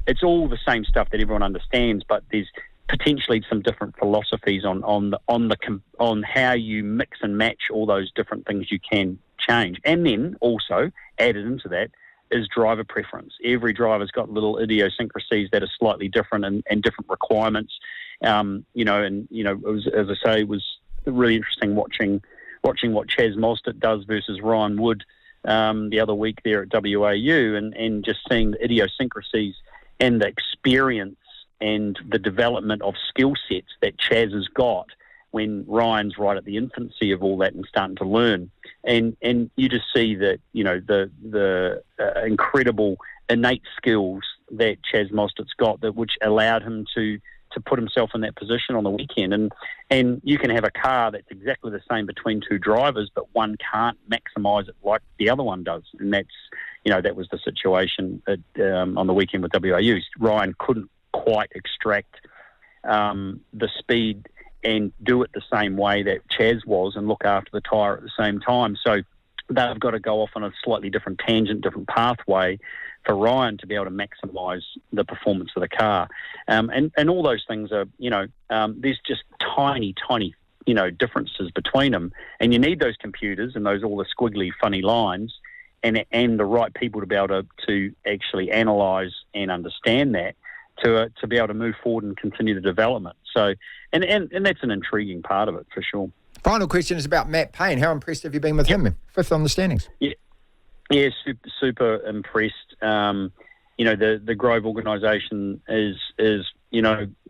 It's all the same stuff that everyone understands, but there's potentially some different philosophies on how you mix and match all those different things you can change. And then also added into that is driver preference. Every driver's got little idiosyncrasies that are slightly different and different requirements. It was, as I say, it was really interesting watching what Chaz Mostert does versus Ryan Wood the other week there at WAU, and just seeing the idiosyncrasies and the experience and the development of skill sets that Chaz has got when Ryan's right at the infancy of all that and starting to learn. And you just see that, the incredible innate skills that Chaz Mostert's got, that which allowed him to put himself in that position on the weekend. And you can have a car that's exactly the same between two drivers, but one can't maximise it like the other one does. And that's, that was the situation on the weekend with WAU. Ryan couldn't quite extract the speed and do it the same way that Chaz was and look after the tyre at the same time. So they've got to go off on a slightly different tangent, different pathway for Ryan to be able to maximise the performance of the car. And all those things are, there's just tiny, differences between them. And you need those computers and all the squiggly, funny lines and the right people to be able to actually analyse and understand that to be able to move forward and continue the development. So, and that's an intriguing part of it for sure. Final question is about Matt Payne. How impressed have you been with him? 5th on the standings. Yeah, super impressed. The Grove organisation is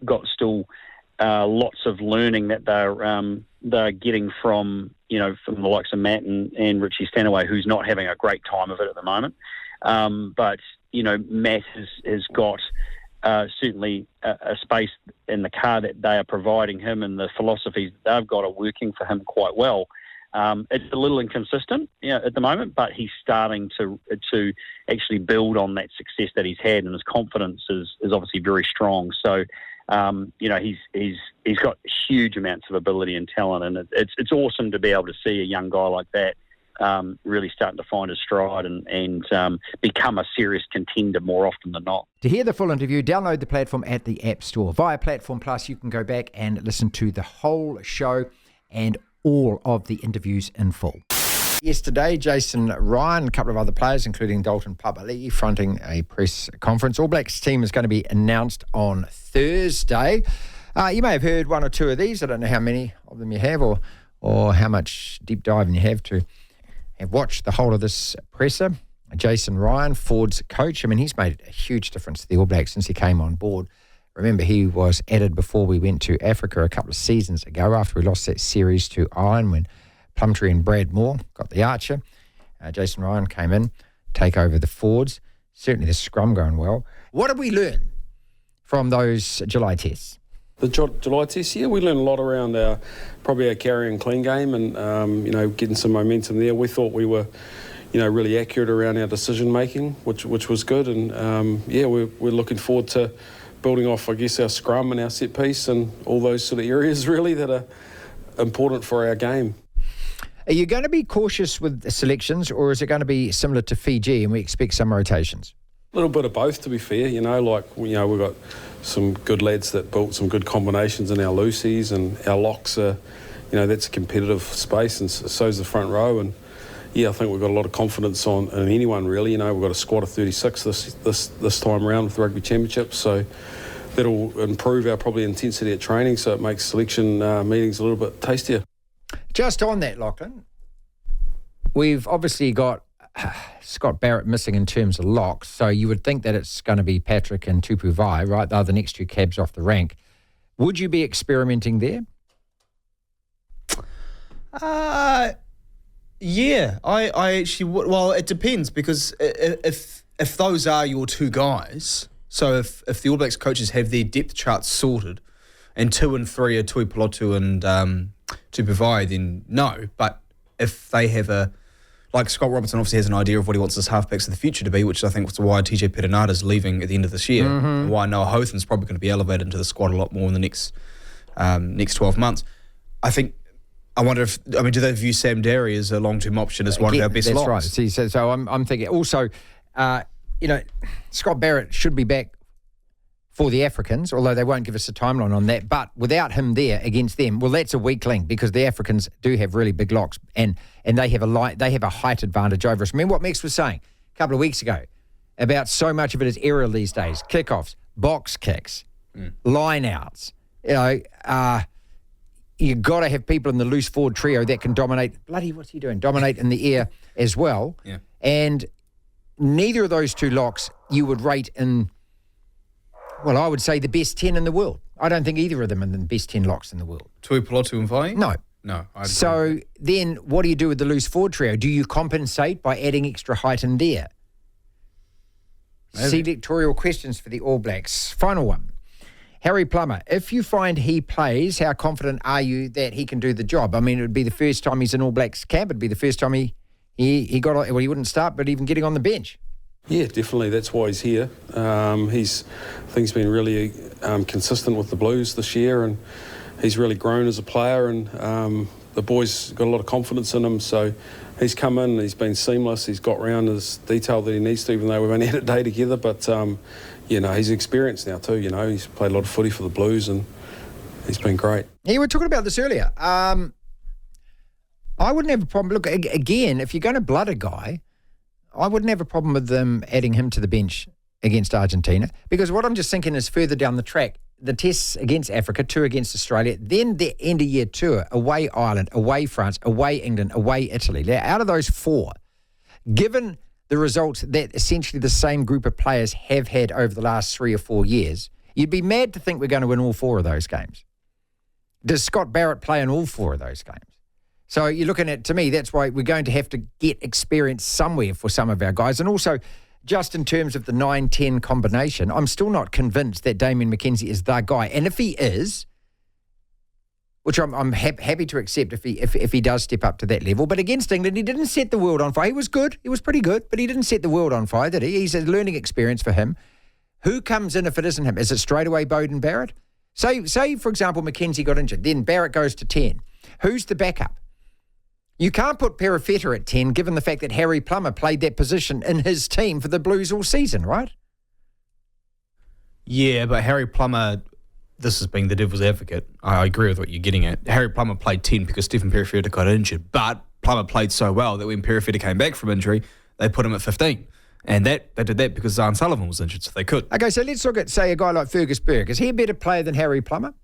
got still lots of learning that they're getting from the likes of Matt and Richie Stanaway, who's not having a great time of it at the moment. But Matt has got certainly a space in the car that they are providing him, and the philosophies that they've got are working for him quite well. It's a little inconsistent at the moment, but he's starting to actually build on that success that he's had, and his confidence is obviously very strong. So, he's got huge amounts of ability and talent, and it's awesome to be able to see a young guy like that really starting to find his stride and become a serious contender more often than not. To hear the full interview, download the platform at the App Store. Via Platform Plus, you can go back and listen to the whole show and all of the interviews in full. Yesterday, Jason Ryan, a couple of other players, including Dalton Papali'i, fronting a press conference. All Blacks team is going to be announced on Thursday. You may have heard one or two of these. I don't know how many of them you have or how much deep diving you have to have watched the whole of this presser. Jason Ryan, Ford's coach, he's made a huge difference to the All Blacks since he came on board. Remember, he was added before we went to Africa a couple of seasons ago after we lost that series to Ireland when Plumtree and Brad Moore got the Archer. Jason Ryan came in, take over the Fords. Certainly the scrum going well. What did we learn from those July tests? The July tests, we learned a lot around our carry and clean game and, getting some momentum there. We thought we were, really accurate around our decision making, which was good. And, we're looking forward to building off, our scrum and our set piece and all those sort of areas really that are important for our game. Are you going to be cautious with selections, or is it going to be similar to Fiji and we expect some rotations? A little bit of both, to be fair. We've got some good lads that built some good combinations in our loosies, and our locks are, that's a competitive space, and so's the front row. And I think we've got a lot of confidence in anyone really. We've got a squad of 36 this time around with the Rugby Championship, so that'll improve our probably intensity at training, so it makes selection meetings a little bit tastier. Just on that, Lachlan, we've obviously got Scott Barrett missing in terms of locks, so you would think that it's going to be Patrick and Tupu Vai, right? They're the next two cabs off the rank. Would you be experimenting there? Yeah, I actually would. Well, it depends, because if those are your two guys, so if the All Blacks coaches have their depth charts sorted and 2 and 3 are Tui Pelotu and Tupu Vai, then no. But if they have like Scott Robertson obviously has an idea of what he wants his halfbacks of the future to be, which I think was why TJ Perenata's leaving at the end of this year, and why Noah Hothan's probably going to be elevated into the squad a lot more in the next 12 months. I wonder if, do they view Sam Derry as a long-term option as one of our best locks? Right. See, so I'm thinking also, Scott Barrett should be back for the Africans, although they won't give us a timeline on that. But without him there against them, well, that's a weak link because the Africans do have really big locks and they have a height advantage over us. Remember what Max was saying a couple of weeks ago about so much of it is aerial these days, kickoffs, box kicks, line outs. You've got to have people in the loose forward trio that can dominate. Bloody, what's he doing? Dominate in the air as well. Yeah. And neither of those two locks you would rate in, well, I would say the best 10 in the world. I don't think either of them are the best 10 locks in the world. Tuipulotu and Vai? No. No. So then what do you do with the loose forward trio? Do you compensate by adding extra height in there? Selectorial questions for the All Blacks. Final one. Harry Plummer, if you find he plays, how confident are you that he can do the job? I mean, it would be the first time he's in All Blacks camp. It would be the first time he got on, well, he wouldn't start, but even getting on the bench. Yeah, definitely. That's why he's here. I think he's been really consistent with the Blues this year, and he's really grown as a player, and the boys got a lot of confidence in him. So he's come in, he's been seamless. He's got round as detailed that he needs to, even though we've only had a day together. But he's experienced now too. He's played a lot of footy for the Blues, and he's been great. Yeah, we were talking about this earlier. I wouldn't have a problem. Look, again, if you're going to blood a guy, I wouldn't have a problem with them adding him to the bench against Argentina, because what I'm just thinking is further down the track, the tests against Africa, 2 against Australia, then the end of year tour, away Ireland, away France, away England, away Italy. Now, out of those 4, given the results that essentially the same group of players have had over the last 3 or 4 years, you'd be mad to think we're going to win all 4 of those games. Does Scott Barrett play in all 4 of those games? So you're looking at, to me, that's why we're going to have to get experience somewhere for some of our guys. And also, just in terms of the 9-10 combination, I'm still not convinced that Damien McKenzie is the guy. And if he is, which I'm happy to accept if he does step up to that level. But against England, he didn't set the world on fire. He was good. He was pretty good. But he didn't set the world on fire, did he? He's a learning experience for him. Who comes in if it isn't him? Is it straight away Beauden Barrett? Say, for example, McKenzie got injured. Then Barrett goes to 10. Who's the backup? You can't put Perifetta at 10 given the fact that Harry Plummer played that position in his team for the Blues all season, right? Yeah, but Harry Plummer, this is being the devil's advocate. I agree with what you're getting at. Harry Plummer played 10 because Stephen Perifetta got injured, but Plummer played so well that when Perifetta came back from injury, they put him at 15. And they did that because Zahn Sullivan was injured, so they could. Okay, so let's look at, say, a guy like Fergus Burke. Is he a better player than Harry Plummer?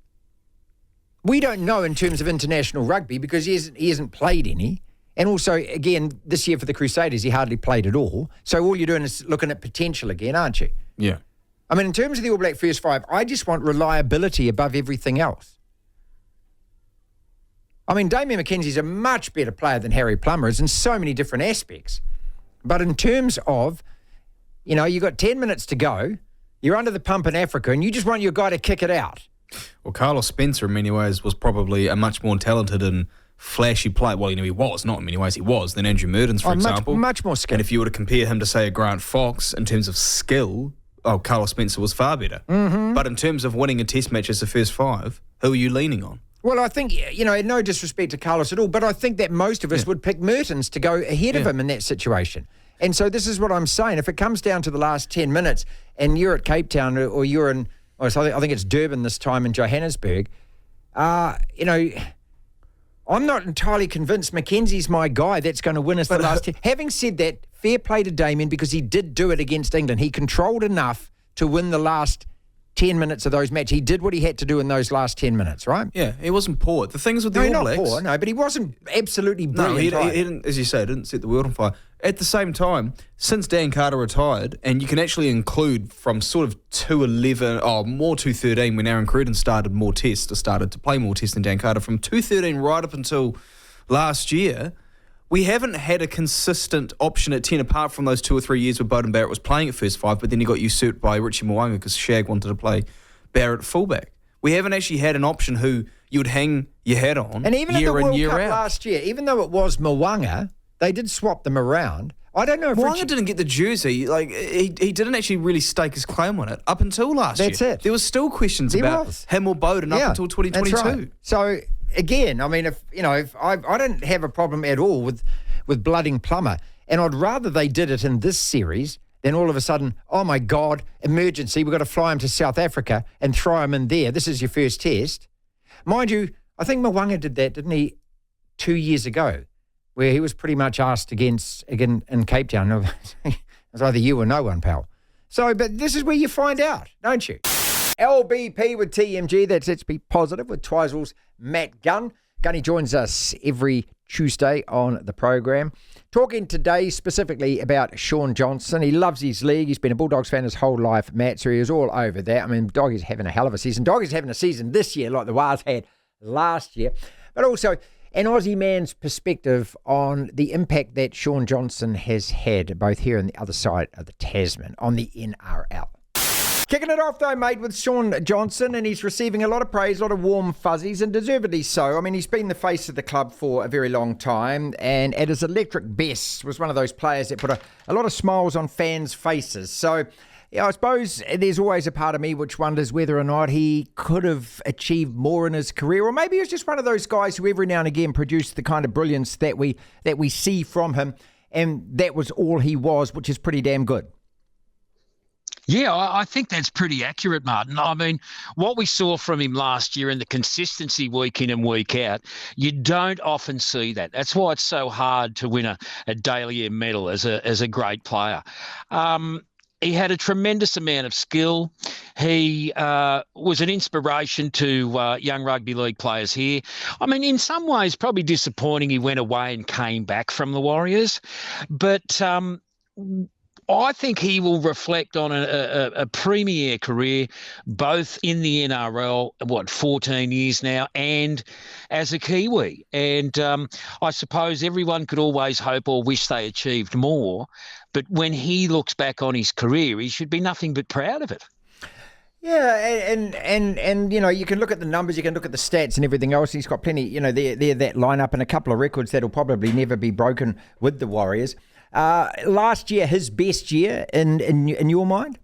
We don't know in terms of international rugby because he hasn't played any. And also, again, this year for the Crusaders, he hardly played at all. So all you're doing is looking at potential again, aren't you? Yeah. I mean, in terms of the All Black first 5, I just want reliability above everything else. I mean, Damien McKenzie's a much better player than Harry Plummer is in so many different aspects. But in terms of, you've got 10 minutes to go, you're under the pump in Africa, and you just want your guy to kick it out. Well, Carlos Spencer, in many ways, was probably a much more talented and flashy player. Well, he was, not in many ways he was, than Andrew Murdens, for example. Much more skill. And if you were to compare him to, say, a Grant Fox in terms of skill, Carlos Spencer was far better. Mm-hmm. But in terms of winning a test match as the first 5, who are you leaning on? Well, I think, no disrespect to Carlos at all, but I think that most of us would pick Mertens to go ahead of him in that situation. And so this is what I'm saying. If it comes down to the last 10 minutes and you're at Cape Town or you're in, I think it's Durban this time in Johannesburg, I'm not entirely convinced McKenzie's my guy that's going to win us the last 10. Having said that, fair play to Damien because he did do it against England. He controlled enough to win the last 10 minutes of those matches. He did what he had to do in those last 10 minutes, right? Yeah, he wasn't poor. The thing is with the All Blacks... not poor, no, but he wasn't absolutely brilliant. No, he didn't, as you say, didn't set the world on fire. At the same time, since Dan Carter retired, and you can actually include from sort of 211, more 213 when Aaron Cruden started to play more tests than Dan Carter, from 213 right up until last year, we haven't had a consistent option at 10 apart from those 2 or 3 years where Beauden Barrett was playing at first 5, but then he got usurped by Richie Mo'unga because Shag wanted to play Barrett at fullback. We haven't actually had an option who you would hang your hat on and even year in the in, World year Cup out. last year, even though it was Mo'unga, they did swap them around. I don't know if Mo'unga didn't get the jersey. Like he didn't actually really stake his claim on it up until last year. That's it. There was still questions about him or Beauden up until 2022. That's right. So again, I mean, if I don't have a problem at all with blooding Plummer, and I'd rather they did it in this series then all of a sudden, oh my God, emergency, we've got to fly him to South Africa and throw him in there. This is your first test. Mind you, I think Mwanga did that, didn't he, 2 years ago, where he was pretty much asked again in Cape Town. It was either you or no one, pal. So, but this is where you find out, don't you? LBP with TMG, that's Let's Be Positive with Twisel's Matt Gunn. Gunny joins us every Tuesday on the program. Talking today specifically about Shaun Johnson. He loves his league. He's been a Bulldogs fan his whole life, Matt, so he was all over that. I mean, Doggy's having a hell of a season. Doggy's having a season this year like the Wars had last year. But also an Aussie man's perspective on the impact that Shaun Johnson has had, both here and the other side of the Tasman, on the NRL. Kicking it off, though, mate, with Shaun Johnson, and he's receiving a lot of praise, a lot of warm fuzzies, and deservedly so. I mean, he's been the face of the club for a very long time, and at his electric best was one of those players that put a lot of smiles on fans' faces. So, yeah, I suppose there's always a part of me which wonders whether or not he could have achieved more in his career, or maybe he was just one of those guys who every now and again produced the kind of brilliance that we see from him, and that was all he was, which is pretty damn good. Yeah, I think that's pretty accurate, Martin. I mean, what we saw from him last year and the consistency week in and week out, you don't often see that. That's why it's so hard to win a Dahlia medal as a great player. He had a tremendous amount of skill. He was an inspiration to young rugby league players here. I mean, in some ways, probably disappointing he went away and came back from the Warriors. But I think he will reflect on a premier career, both in the NRL, 14 years now, and as a Kiwi. And I suppose everyone could always hope or wish they achieved more. But when he looks back on his career, he should be nothing but proud of it. Yeah, and you know, you can look at the numbers, you can look at the stats and everything else. He's got plenty, you know, they're that lineup and a couple of records that'll probably never be broken with the Warriors. Last year, his best year in your mind?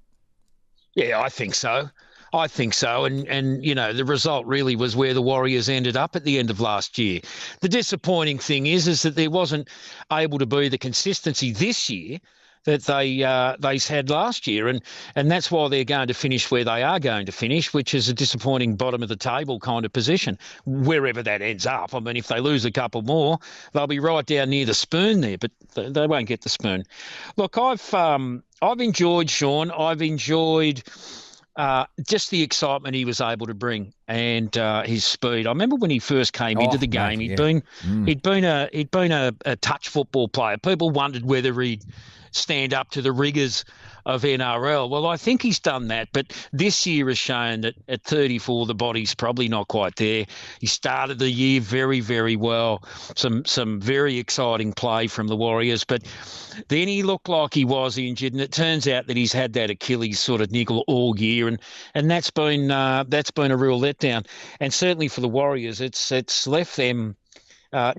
Yeah, I think so. And you know, the result really was where the Warriors ended up at the end of last year. The disappointing thing is that there wasn't able to be the consistency this year that they had last year, and that's why they're going to finish where they are going to finish, which is a disappointing bottom of the table kind of position, wherever that ends up. I mean, if they lose a couple more, they'll be right down near the spoon there, but they won't get the spoon. Look, I've enjoyed Shaun. I've enjoyed just the excitement he was able to bring and his speed. I remember when he first came into the game, he'd been a touch football player. People wondered whether he'd stand up to the rigours of NRL. Well, I think he's done that, but this year has shown that at 34, the body's probably not quite there. He started the year very, very well. Some very exciting play from the Warriors, but then he looked like he was injured, and it turns out that he's had that Achilles sort of niggle all year, and that's been a real letdown. And certainly for the Warriors, it's left them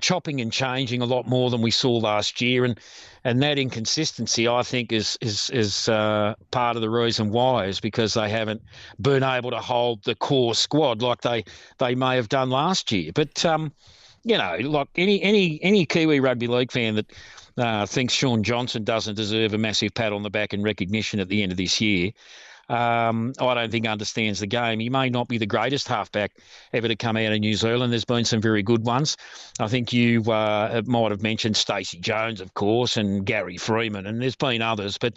chopping and changing a lot more than we saw last year, and that inconsistency, I think, is part of the reason why, is because they haven't been able to hold the core squad like they may have done last year. But you know, like any Kiwi rugby league fan that thinks Shaun Johnson doesn't deserve a massive pat on the back and recognition at the end of this year, I don't think understands the game. He may not be the greatest halfback ever to come out of New Zealand. There's been some very good ones. I think you might have mentioned Stacey Jones, of course, and Gary Freeman, and there's been others. But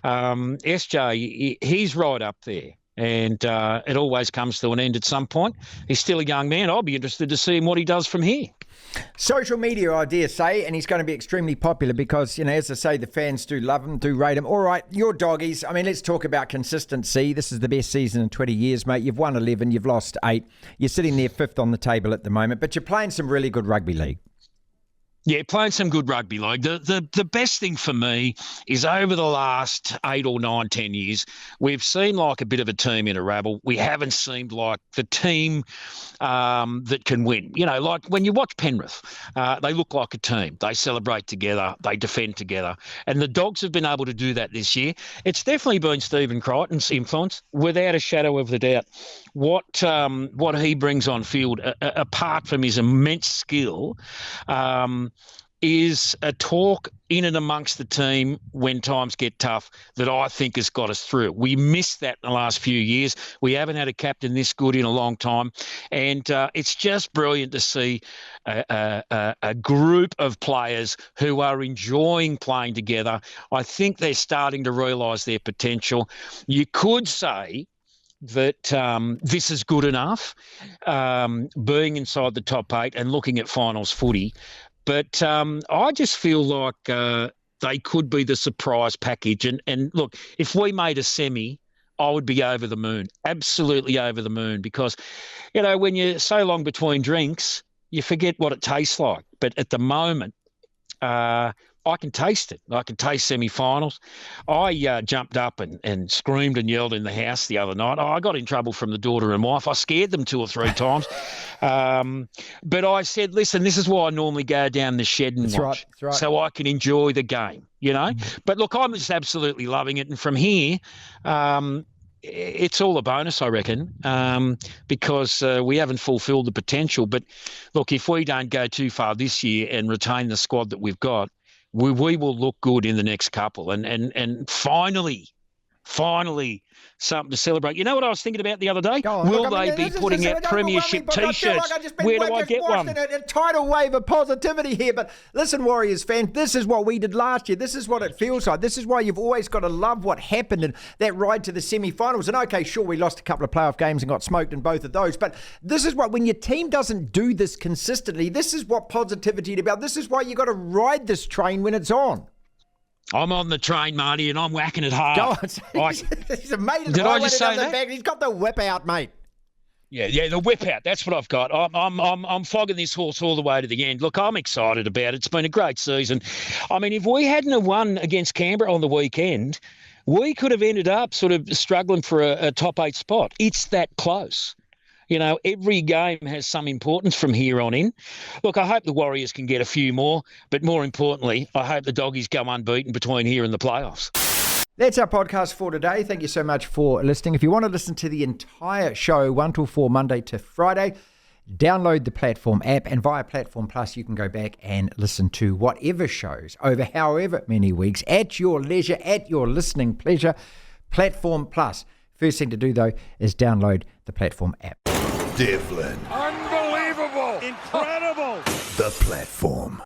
SJ, he's right up there. And it always comes to an end at some point. He's still a young man. I'll be interested to see what he does from here. Social media, I dare say, and he's going to be extremely popular because, you know, as I say, the fans do love him, do rate him. All right, your doggies. I mean, let's talk about consistency. This is the best season in 20 years, mate. You've won 11, you've lost 8. You're sitting there 5th on the table at the moment, but you're playing some really good rugby league. Yeah, playing some good rugby league. The best thing for me is over the last 8 or 9, 10 years, we've seemed like a bit of a team in a rabble. We haven't seemed like the team that can win. You know, like when you watch Penrith, they look like a team. They celebrate together. They defend together. And the Dogs have been able to do that this year. It's definitely been Stephen Crichton's influence, without a shadow of a doubt. What he brings on field, apart from his immense skill, is a talk in and amongst the team when times get tough that I think has got us through. We missed that in the last few years. We haven't had a captain this good in a long time. And it's just brilliant to see a group of players who are enjoying playing together. I think they're starting to realise their potential. You could say that this is good enough, being inside the top 8 and looking at finals footy. But I just feel like they could be the surprise package. And look, if we made a semi, I would be over the moon, absolutely over the moon, because, when you're so long between drinks, you forget what it tastes like. But at the moment, I can taste it. I can taste semi-finals. I jumped up and screamed and yelled in the house the other night. I got in trouble from the daughter and wife. I scared them 2 or 3 times. But I said, listen, this is why I normally go down the shed and watch. That's right. So I can enjoy the game, But look, I'm just absolutely loving it. And from here, it's all a bonus, I reckon, because we haven't fulfilled the potential. But look, if we don't go too far this year and retain the squad that we've got, we will look good in the next couple. And finally, something to celebrate. You know what I was thinking about the other day? Will they be putting out premiership T-shirts? Where do I get one? A tidal wave of positivity here. But listen, Warriors fan, this is what we did last year. This is what it feels like. This is why you've always got to love what happened in that ride to the semi-finals. And okay, sure, we lost a couple of playoff games and got smoked in both of those. But this is what, when your team doesn't do this consistently, this is what positivity is about. This is why you got to ride this train when it's on. I'm on the train, Marty, and I'm whacking it hard. He's a mate. Did I just say that? Back. He's got the whip out, mate. Yeah, the whip out. That's what I've got. I'm flogging this horse all the way to the end. Look, I'm excited about it. It's been a great season. I mean, if we hadn't have won against Canberra on the weekend, we could have ended up sort of struggling for a top 8 spot. It's that close. Every game has some importance from here on in. Look, I hope the Warriors can get a few more, but more importantly, I hope the Doggies go unbeaten between here and the playoffs. That's our podcast for today. Thank you so much for listening. If you want to listen to the entire show, 1 till 4, Monday to Friday, download the Platform app, and via Platform Plus, you can go back and listen to whatever shows over however many weeks at your leisure, at your listening pleasure. Platform Plus. First thing to do, though, is download the Platform app. Devlin. Unbelievable. Incredible. The Platform.